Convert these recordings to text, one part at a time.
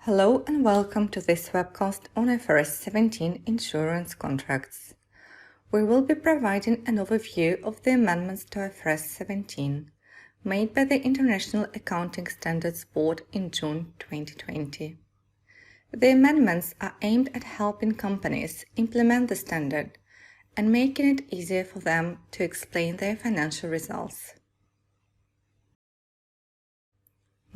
Hello and welcome to this webcast on IFRS 17 insurance contracts. We will be providing an overview of the amendments to IFRS 17 made by the International Accounting Standards Board in June 2020. The amendments are aimed at helping companies implement the standard and making it easier for them to explain their financial results.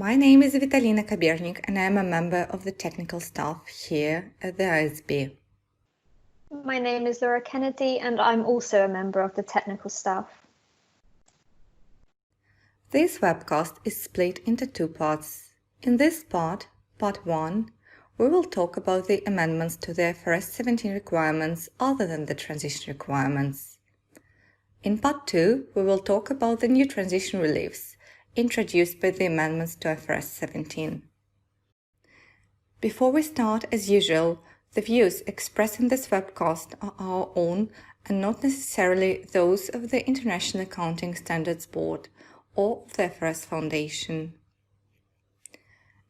My name is Vitalina Kabernik and I am a member of the technical staff here at the ISB. My name is Laura Kennedy and I'm also a member of the technical staff. This webcast is split into two parts. In this part, part 1, we will talk about the amendments to the IFRS 17 requirements other than the transition requirements. In part 2, we will talk about the new transition reliefs introduced by the amendments to IFRS 17. Before we start, as usual, the views expressed in this webcast are our own and not necessarily those of the International Accounting Standards Board or of the IFRS Foundation.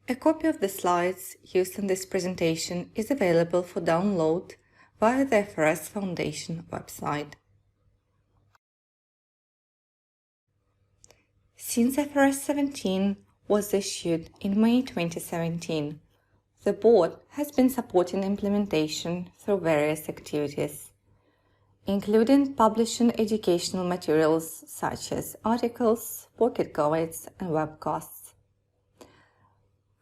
A copy of the slides used in this presentation is available for download via the IFRS Foundation website. Since IFRS 17 was issued in May 2017, the Board has been supporting implementation through various activities, including publishing educational materials such as articles, pocket guides, and webcasts.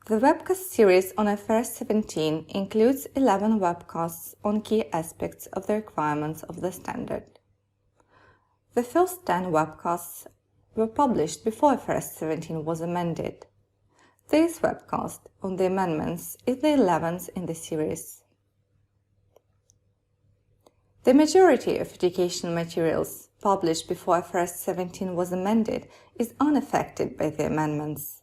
The webcast series on IFRS 17 includes 11 webcasts on key aspects of the requirements of the standard. The first 10 webcasts were published before IFRS 17 was amended. This webcast on the amendments is the 11th in the series. The majority of educational materials published before IFRS 17 was amended is unaffected by the amendments.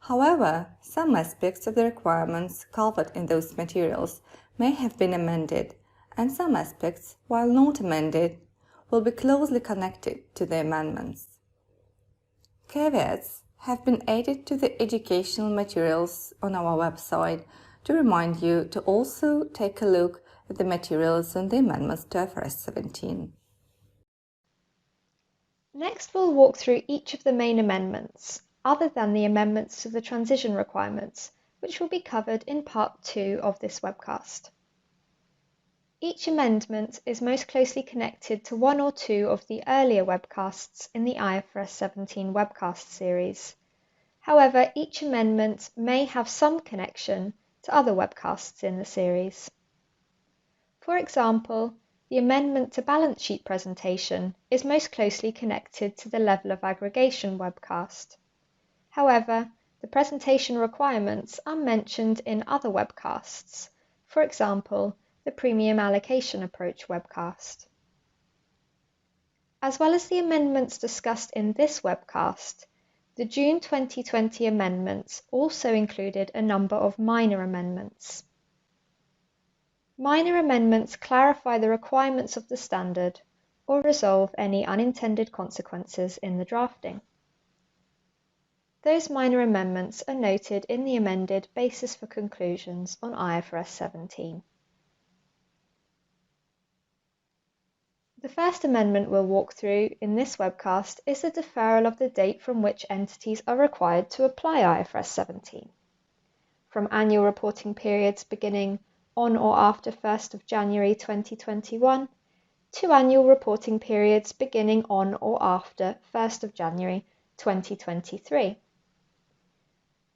However, some aspects of the requirements covered in those materials may have been amended, and some aspects, while not amended, will be closely connected to the amendments. Caveats have been added to the educational materials on our website to remind you to also take a look at the materials on the amendments to IFRS 17. Next, we'll walk through each of the main amendments, other than the amendments to the transition requirements, which will be covered in part 2 of this webcast. Each amendment is most closely connected to one or two of the earlier webcasts in the IFRS 17 webcast series. However, each amendment may have some connection to other webcasts in the series. For example, the amendment to balance sheet presentation is most closely connected to the level of aggregation webcast. However, the presentation requirements are mentioned in other webcasts, for example, the Premium Allocation Approach webcast. As well as the amendments discussed in this webcast, the June 2020 amendments also included a number of minor amendments. Minor amendments clarify the requirements of the standard or resolve any unintended consequences in the drafting. Those minor amendments are noted in the amended Basis for Conclusions on IFRS 17. The first amendment we'll walk through in this webcast is the deferral of the date from which entities are required to apply IFRS 17, from annual reporting periods beginning on or after 1st of January 2021 to annual reporting periods beginning on or after 1st of January 2023.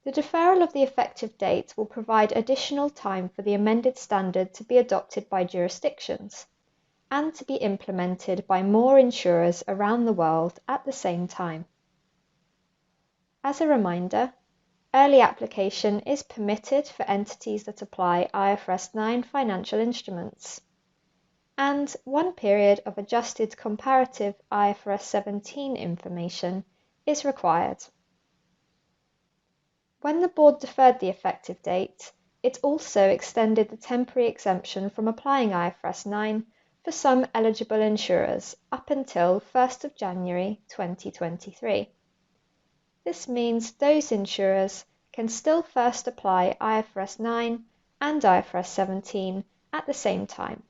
The deferral of the effective date will provide additional time for the amended standard to be adopted by jurisdictions and to be implemented by more insurers around the world at the same time. As a reminder, early application is permitted for entities that apply IFRS 9 financial instruments, and one period of adjusted comparative IFRS 17 information is required. When the board deferred the effective date, it also extended the temporary exemption from applying IFRS 9 for some eligible insurers up until 1st of January 2023. This means those insurers can still first apply IFRS 9 and IFRS 17 at the same time,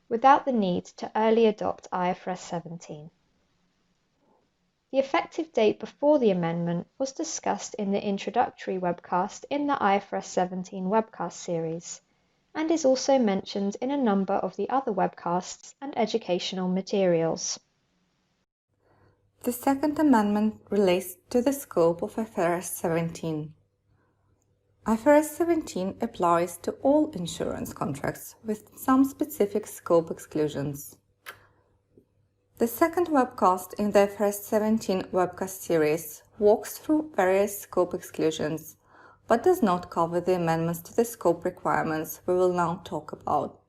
without the need to early adopt IFRS 17. The effective date before the amendment was discussed in the introductory webcast in the IFRS 17 webcast series, and is also mentioned in a number of the other webcasts and educational materials. The second amendment relates to the scope of IFRS 17. IFRS 17 applies to all insurance contracts with some specific scope exclusions. The second webcast in the IFRS 17 webcast series walks through various scope exclusions, but does not cover the amendments to the scope requirements we will now talk about.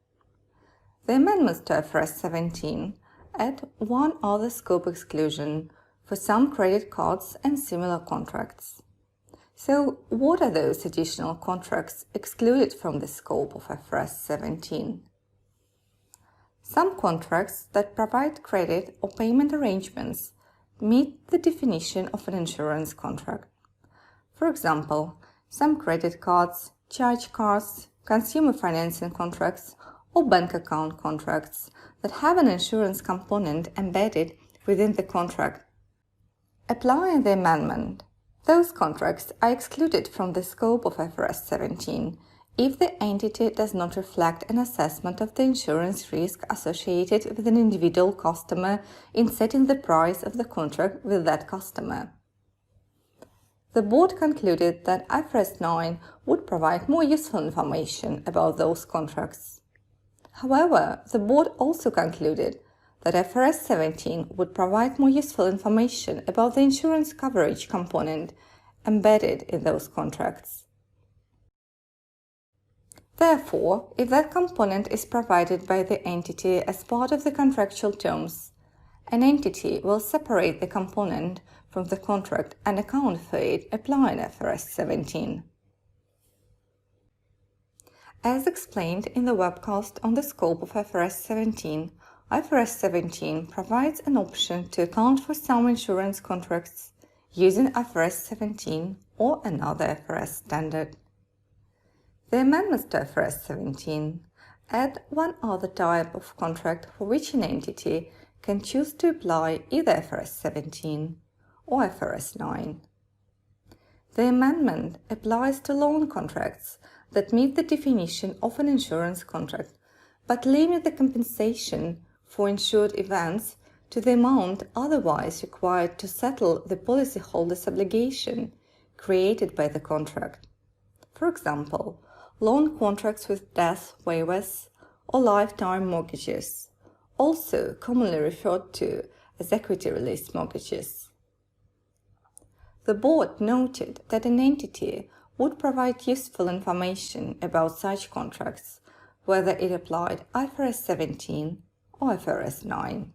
The amendments to IFRS 17 add one other scope exclusion for some credit cards and similar contracts. So, what are those additional contracts excluded from the scope of IFRS 17? Some contracts that provide credit or payment arrangements meet the definition of an insurance contract. For example, some credit cards, charge cards, consumer financing contracts, or bank account contracts that have an insurance component embedded within the contract. Applying the amendment, those contracts are excluded from the scope of IFRS 17 if the entity does not reflect an assessment of the insurance risk associated with an individual customer in setting the price of the contract with that customer. The board concluded that IFRS 9 would provide more useful information about those contracts. However, the board also concluded that IFRS 17 would provide more useful information about the insurance coverage component embedded in those contracts. Therefore, if that component is provided by the entity as part of the contractual terms, an entity will separate the component from the contract and account for it applying IFRS 17. As explained in the webcast on the scope of IFRS 17, IFRS 17 provides an option to account for some insurance contracts using IFRS 17 or another IFRS standard. The amendments to IFRS 17 add one other type of contract for which an entity can choose to apply either IFRS 17 or IFRS 9. The amendment applies to loan contracts that meet the definition of an insurance contract, but limit the compensation for insured events to the amount otherwise required to settle the policyholder's obligation created by the contract. For example, loan contracts with death waivers or lifetime mortgages, also commonly referred to as equity release mortgages. The board noted that an entity would provide useful information about such contracts, whether it applied IFRS 17 or IFRS 9.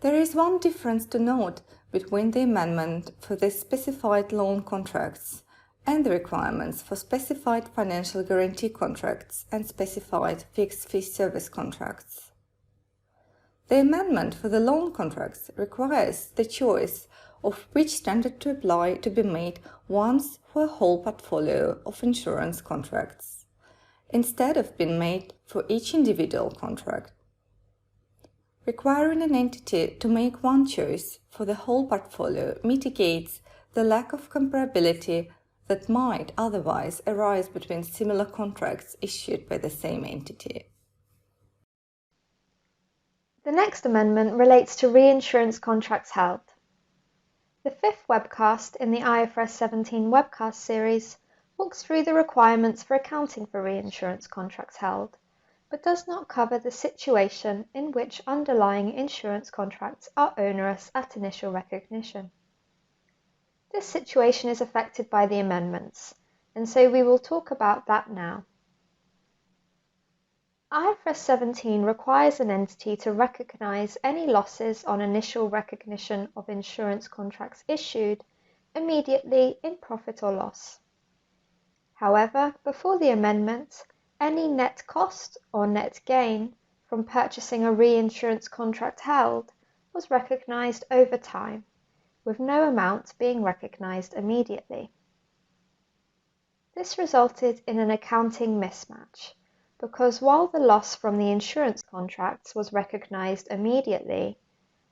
There is one difference to note between the amendment for the specified loan contracts and the requirements for specified financial guarantee contracts and specified fixed-fee service contracts. The amendment for the loan contracts requires the choice of which standard to apply to be made once for a whole portfolio of insurance contracts, instead of being made for each individual contract. Requiring an entity to make one choice for the whole portfolio mitigates the lack of comparability that might otherwise arise between similar contracts issued by the same entity. The next amendment relates to reinsurance contracts held. The fifth webcast in the IFRS 17 webcast series walks through the requirements for accounting for reinsurance contracts held, but does not cover the situation in which underlying insurance contracts are onerous at initial recognition. This situation is affected by the amendments, and so we will talk about that now. IFRS 17 requires an entity to recognise any losses on initial recognition of insurance contracts issued immediately in profit or loss. However, before the amendment, any net cost or net gain from purchasing a reinsurance contract held was recognised over time, with no amount being recognised immediately. This resulted in an accounting mismatch, because while the loss from the insurance contracts was recognised immediately,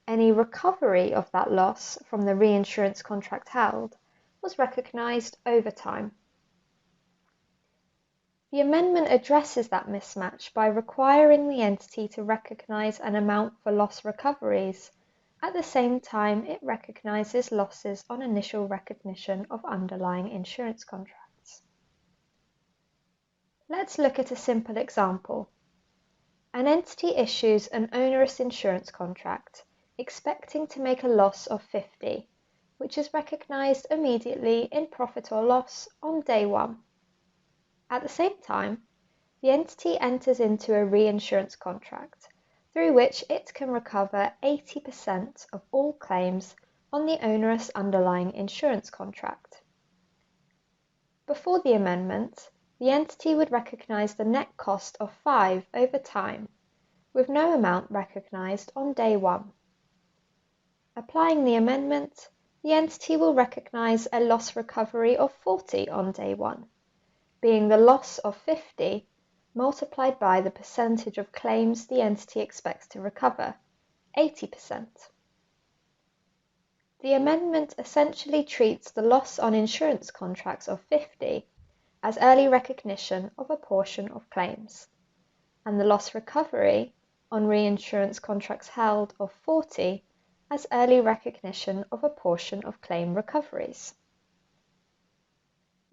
any recovery of that loss from the reinsurance contract held was recognised over time. The amendment addresses that mismatch by requiring the entity to recognise an amount for loss recoveries at the same time it recognises losses on initial recognition of underlying insurance contracts. Let's look at a simple example. An entity issues an onerous insurance contract expecting to make a loss of 50, which is recognised immediately in profit or loss on day one. At the same time, the entity enters into a reinsurance contract through which it can recover 80% of all claims on the onerous underlying insurance contract. Before the amendment, the entity would recognise the net cost of 5 over time, with no amount recognised on day one. Applying the amendment, the entity will recognise a loss recovery of 40 on day one, being the loss of 50 multiplied by the percentage of claims the entity expects to recover, 80%. The amendment essentially treats the loss on insurance contracts of 50 as early recognition of a portion of claims, and the loss recovery on reinsurance contracts held of 40 as early recognition of a portion of claim recoveries.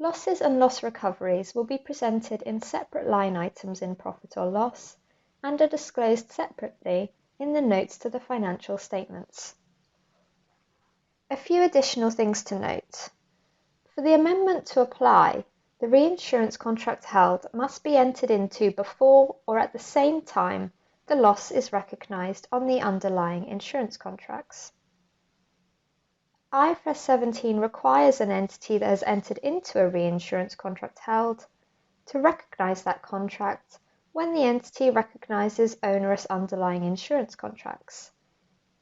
Losses and loss recoveries will be presented in separate line items in profit or loss and are disclosed separately in the notes to the financial statements. A few additional things to note. For the amendment to apply, the reinsurance contract held must be entered into before or at the same time the loss is recognised on the underlying insurance contracts. IFRS 17 requires an entity that has entered into a reinsurance contract held to recognise that contract when the entity recognises onerous underlying insurance contracts,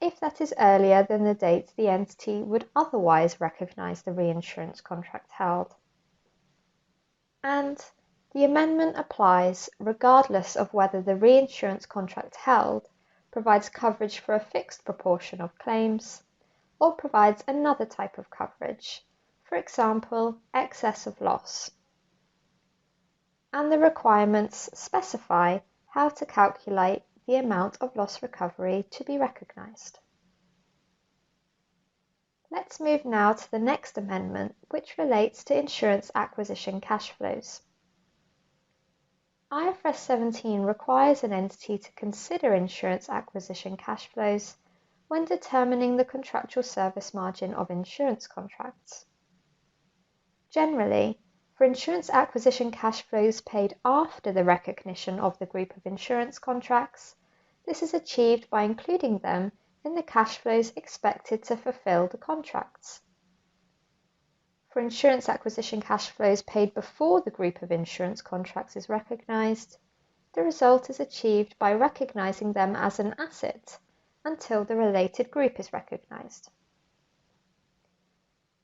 if that is earlier than the date the entity would otherwise recognise the reinsurance contract held. And the amendment applies regardless of whether the reinsurance contract held provides coverage for a fixed proportion of claims or provides another type of coverage, for example, excess of loss. And the requirements specify how to calculate the amount of loss recovery to be recognised. Let's move now to the next amendment, which relates to insurance acquisition cash flows. IFRS 17 requires an entity to consider insurance acquisition cash flows when determining the contractual service margin of insurance contracts. Generally, for insurance acquisition cash flows paid after the recognition of the group of insurance contracts, this is achieved by including them in the cash flows expected to fulfill the contracts. For insurance acquisition cash flows paid before the group of insurance contracts is recognised, the result is achieved by recognising them as an asset until the related group is recognised.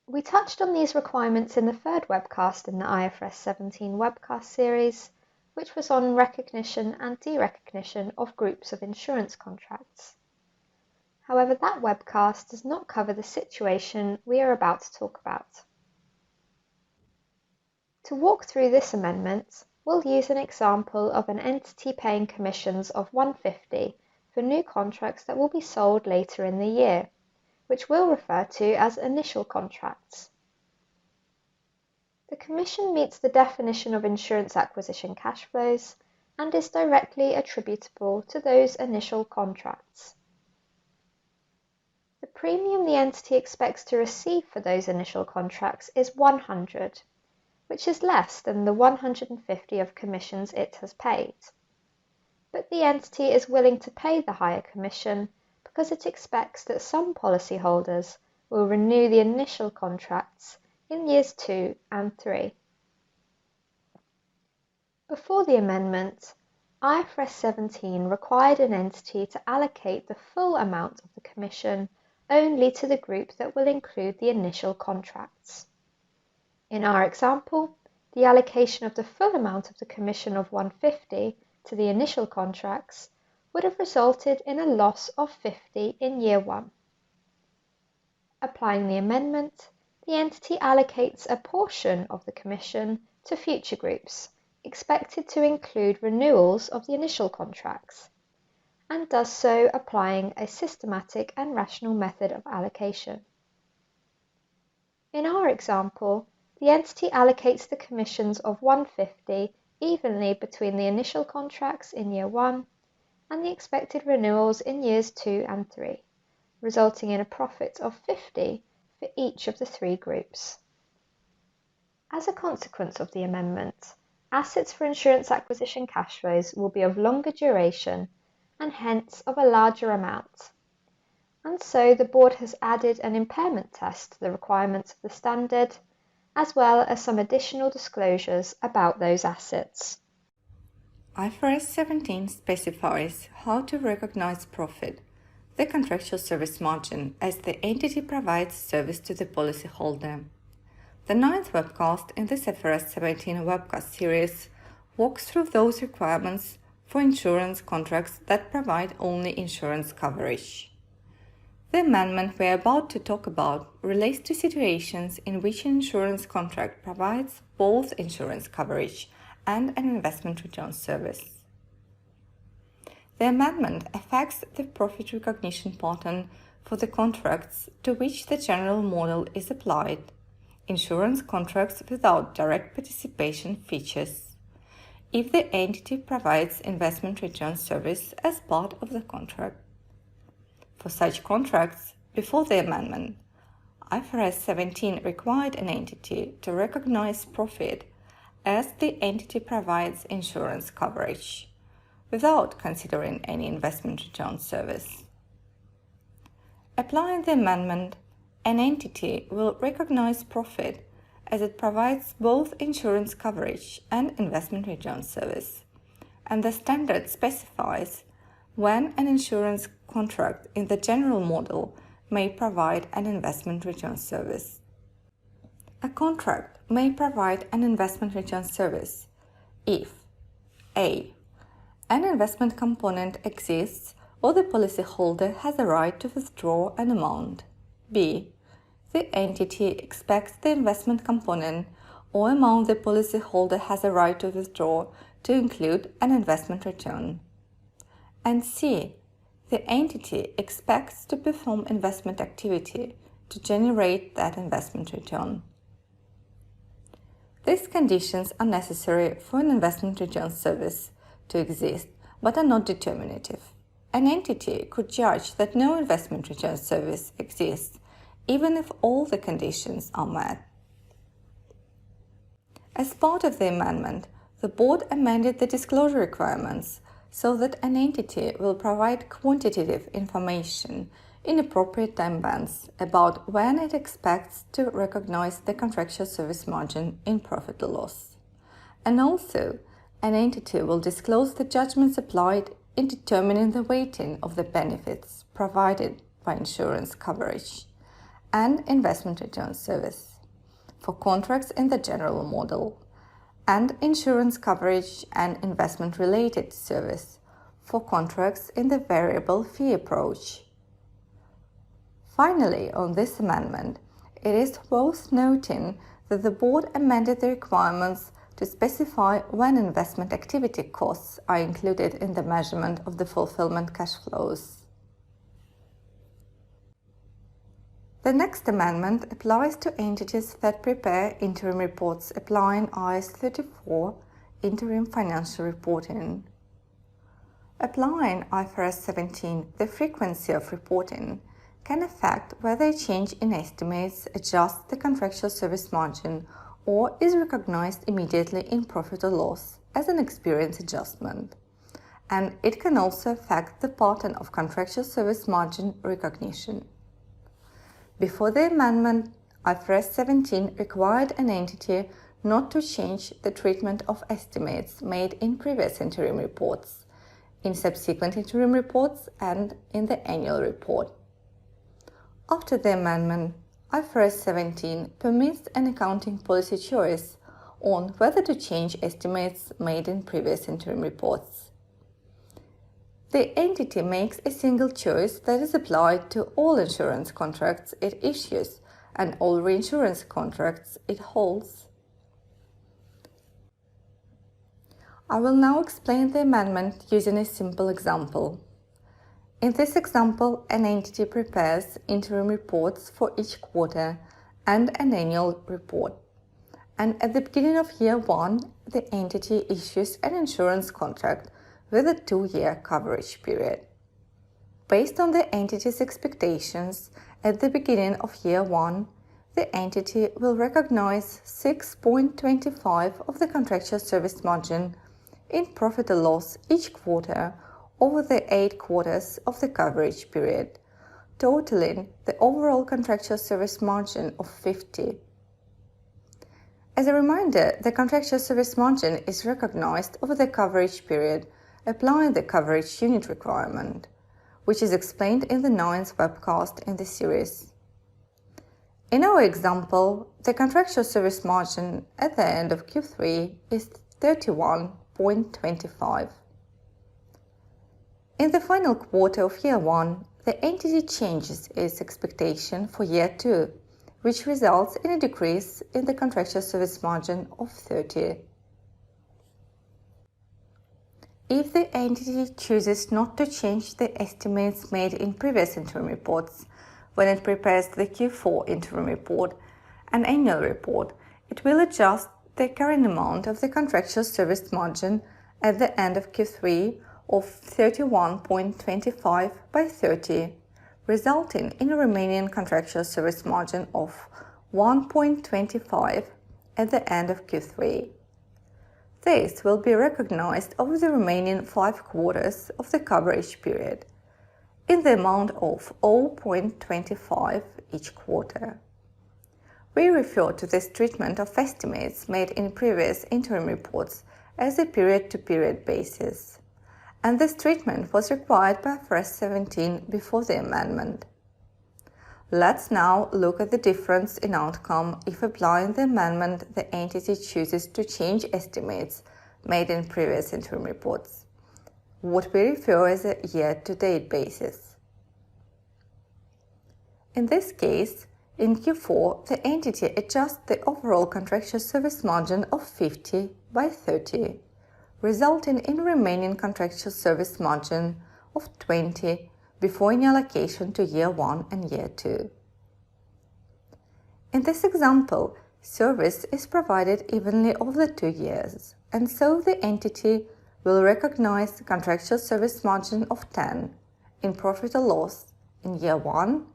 We touched on these requirements in the third webcast in the IFRS 17 webcast series, which was on recognition and derecognition of groups of insurance contracts. However, that webcast does not cover the situation we are about to talk about. To walk through this amendment, we'll use an example of an entity paying commissions of 150 for new contracts that will be sold later in the year, which we'll refer to as initial contracts. The commission meets the definition of insurance acquisition cash flows and is directly attributable to those initial contracts. The premium the entity expects to receive for those initial contracts is 100, which is less than the 150 of commissions it has paid. But the entity is willing to pay the higher commission because it expects that some policyholders will renew the initial contracts in years 2 and 3. Before the amendment, IFRS 17 required an entity to allocate the full amount of the commission only to the group that will include the initial contracts. In our example, the allocation of the full amount of the commission of 150 to the initial contracts would have resulted in a loss of 50 in year 1. Applying the amendment, the entity allocates a portion of the commission to future groups, expected to include renewals of the initial contracts, and does so applying a systematic and rational method of allocation. In our example, the entity allocates the commissions of 150 evenly between the initial contracts in year 1 and the expected renewals in years 2 and 3, resulting in a profit of 50 for each of the 3 groups. As a consequence of the amendment, assets for insurance acquisition cash flows will be of longer duration and hence of a larger amount. And so the board has added an impairment test to the requirements of the standard, as well as some additional disclosures about those assets. IFRS 17 specifies how to recognize profit, the contractual service margin, as the entity provides service to the policyholder. The 9th webcast in this IFRS 17 webcast series walks through those requirements for insurance contracts that provide only insurance coverage. The amendment we are about to talk about relates to situations in which an insurance contract provides both insurance coverage and an investment return service. The amendment affects the profit recognition pattern for the contracts to which the general model is applied, insurance contracts without direct participation features, if the entity provides investment return service as part of the contract. For such contracts, before the amendment, IFRS 17 required an entity to recognize profit as the entity provides insurance coverage, without considering any investment return service. Applying the amendment, an entity will recognize profit as it provides both insurance coverage and investment return service, and the standard specifies when an insurance contract in the general model may provide an investment return service. A contract may provide an investment return service if a. An investment component exists or the policyholder has a right to withdraw an amount. b. The entity expects the investment component or amount the policyholder has a right to withdraw to include an investment return. And c. The entity expects to perform investment activity to generate that investment return. These conditions are necessary for an investment return service to exist, but are not determinative. An entity could judge that no investment return service exists, even if all the conditions are met. As part of the amendment, the board amended the disclosure requirements so that an entity will provide quantitative information in appropriate time bands about when it expects to recognize the contractual service margin in profit or loss. And also, an entity will disclose the judgments applied in determining the weighting of the benefits provided by insurance coverage and investment return service for contracts in the general model, and insurance coverage and investment-related service for contracts in the variable fee approach. Finally, on this amendment, it is worth noting that the board amended the requirements to specify when investment activity costs are included in the measurement of the fulfillment cash flows. The next amendment applies to entities that prepare interim reports applying IAS 34 interim financial reporting. Applying IFRS 17, the frequency of reporting can affect whether a change in estimates adjusts the contractual service margin or is recognized immediately in profit or loss as an experience adjustment. And it can also affect the pattern of contractual service margin recognition. Before the amendment, IFRS 17 required an entity not to change the treatment of estimates made in previous interim reports, in subsequent interim reports, and in the annual report. After the amendment, IFRS 17 permits an accounting policy choice on whether to change estimates made in previous interim reports. The entity makes a single choice that is applied to all insurance contracts it issues and all reinsurance contracts it holds. I will now explain the amendment using a simple example. In this example, an entity prepares interim reports for each quarter and an annual report. And at the beginning of year 1, the entity issues an insurance contract with a 2-year coverage period. Based on the entity's expectations, at the beginning of year 1, the entity will recognize 6.25 of the contractual service margin in profit or loss each quarter over the 8 quarters of the coverage period, totaling the overall contractual service margin of 50. As a reminder, the contractual service margin is recognized over the coverage period, applying the coverage unit requirement, which is explained in the 9th webcast in the series. In our example, the contractual service margin at the end of Q3 is 31.25. In the final quarter of year 1, the entity changes its expectation for year 2, which results in a decrease in the contractual service margin of 30. If the entity chooses not to change the estimates made in previous interim reports, when it prepares the Q4 interim report and annual report, it will adjust the current amount of the contractual service margin at the end of Q3 of 31.25 by 30, resulting in a remaining contractual service margin of 1.25 at the end of Q3. This will be recognized over the remaining 5 quarters of the coverage period, in the amount of 0.25 each quarter. We refer to this treatment of estimates made in previous interim reports as a period-to-period basis, and this treatment was required by IFRS 17 before the amendment. Let's now look at the difference in outcome if applying the amendment the entity chooses to change estimates made in previous interim reports, what we refer as a year-to-date basis. In this case, in Q4, the entity adjusts the overall contractual service margin of 50 by 30, resulting in remaining contractual service margin of 20 before any allocation to year 1 and year 2. In this example, service is provided evenly over the 2 years, and so the entity will recognize the contractual service margin of 10 in profit or loss in year 1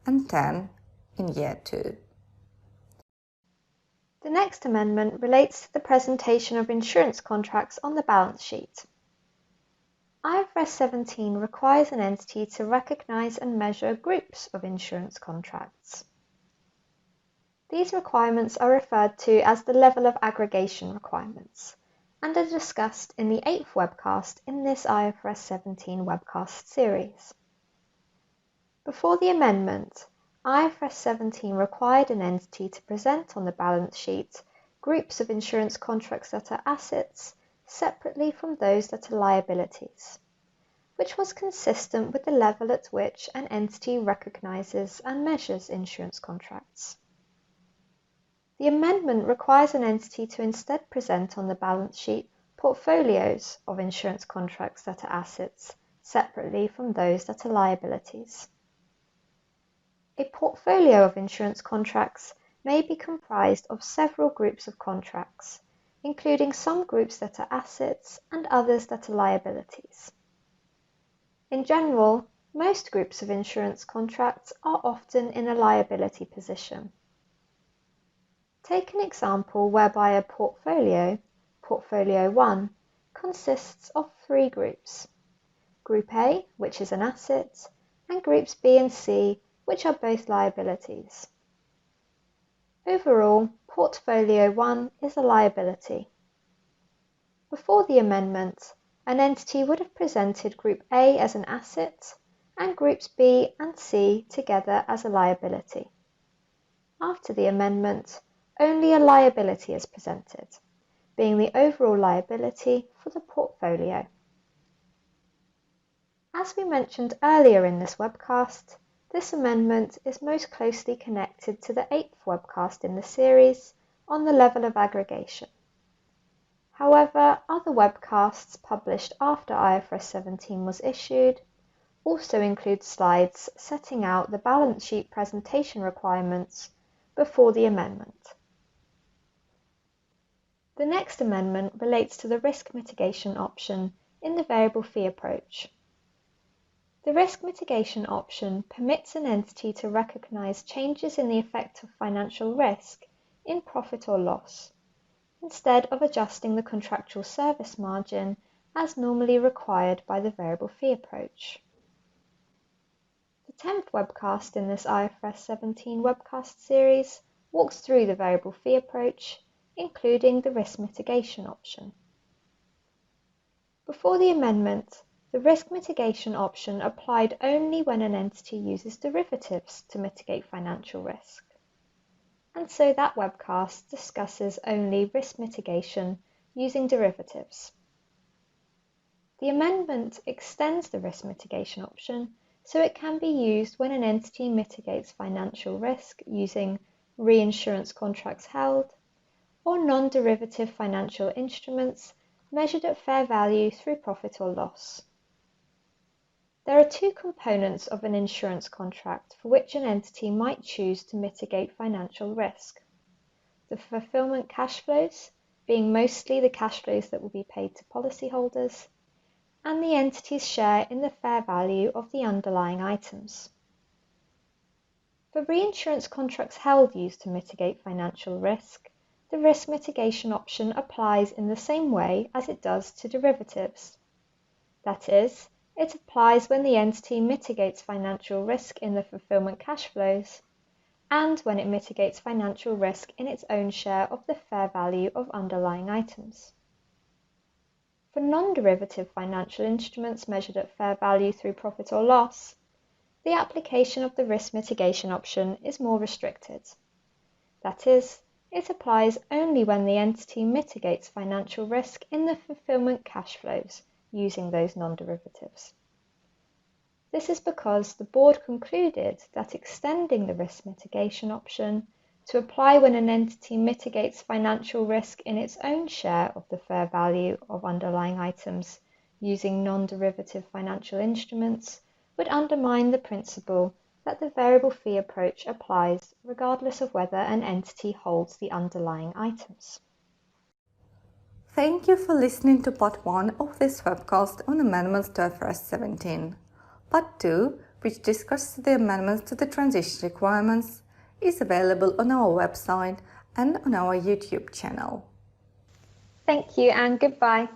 and 10 in year 2. The next amendment relates to the presentation of insurance contracts on the balance sheet. IFRS 17 requires an entity to recognise and measure groups of insurance contracts. These requirements are referred to as the level of aggregation requirements and are discussed in the 8th webcast in this IFRS 17 webcast series. Before the amendment, IFRS 17 required an entity to present on the balance sheet groups of insurance contracts that are assets separately from those that are liabilities, which was consistent with the level at which an entity recognises and measures insurance contracts. The amendment requires an entity to instead present on the balance sheet portfolios of insurance contracts that are assets separately from those that are liabilities. A portfolio of insurance contracts may be comprised of several groups of contracts, including some groups that are assets and others that are liabilities. In general, most groups of insurance contracts are often in a liability position. Take an example whereby a portfolio, Portfolio 1, consists of 3 groups: Group A, which is an asset, and Groups B and C, which are both liabilities. Overall, Portfolio 1 is a liability. Before the amendment, an entity would have presented Group A as an asset and groups B and C together as a liability. After the amendment, only a liability is presented, being the overall liability for the portfolio. As we mentioned earlier in this webcast, this amendment is most closely connected to the 8th webcast in the series on the level of aggregation. However, other webcasts published after IFRS 17 was issued also include slides setting out the balance sheet presentation requirements before the amendment. The next amendment relates to the risk mitigation option in the variable fee approach. The risk mitigation option permits an entity to recognise changes in the effect of financial risk in profit or loss, instead of adjusting the contractual service margin as normally required by the variable fee approach. The 10th webcast in this IFRS 17 webcast series walks through the variable fee approach, including the risk mitigation option. Before the amendment, the risk mitigation option applied only when an entity uses derivatives to mitigate financial risk. And so that webcast discusses only risk mitigation using derivatives. The amendment extends the risk mitigation option so it can be used when an entity mitigates financial risk using reinsurance contracts held or non-derivative financial instruments measured at fair value through profit or loss. There are two components of an insurance contract for which an entity might choose to mitigate financial risk. The fulfillment cash flows, being mostly the cash flows that will be paid to policyholders, and the entity's share in the fair value of the underlying items. For reinsurance contracts held used to mitigate financial risk, the risk mitigation option applies in the same way as it does to derivatives. That is, it applies when the entity mitigates financial risk in the fulfillment cash flows and when it mitigates financial risk in its own share of the fair value of underlying items. For non-derivative financial instruments measured at fair value through profit or loss, the application of the risk mitigation option is more restricted. That is, it applies only when the entity mitigates financial risk in the fulfillment cash flows using those non-derivatives. This is because the board concluded that extending the risk mitigation option to apply when an entity mitigates financial risk in its own share of the fair value of underlying items using non-derivative financial instruments would undermine the principle that the variable fee approach applies regardless of whether an entity holds the underlying items. Thank you for listening to part 1 of this webcast on amendments to IFRS 17. Part 2, which discusses the amendments to the transition requirements, is available on our website and on our YouTube channel. Thank you and goodbye.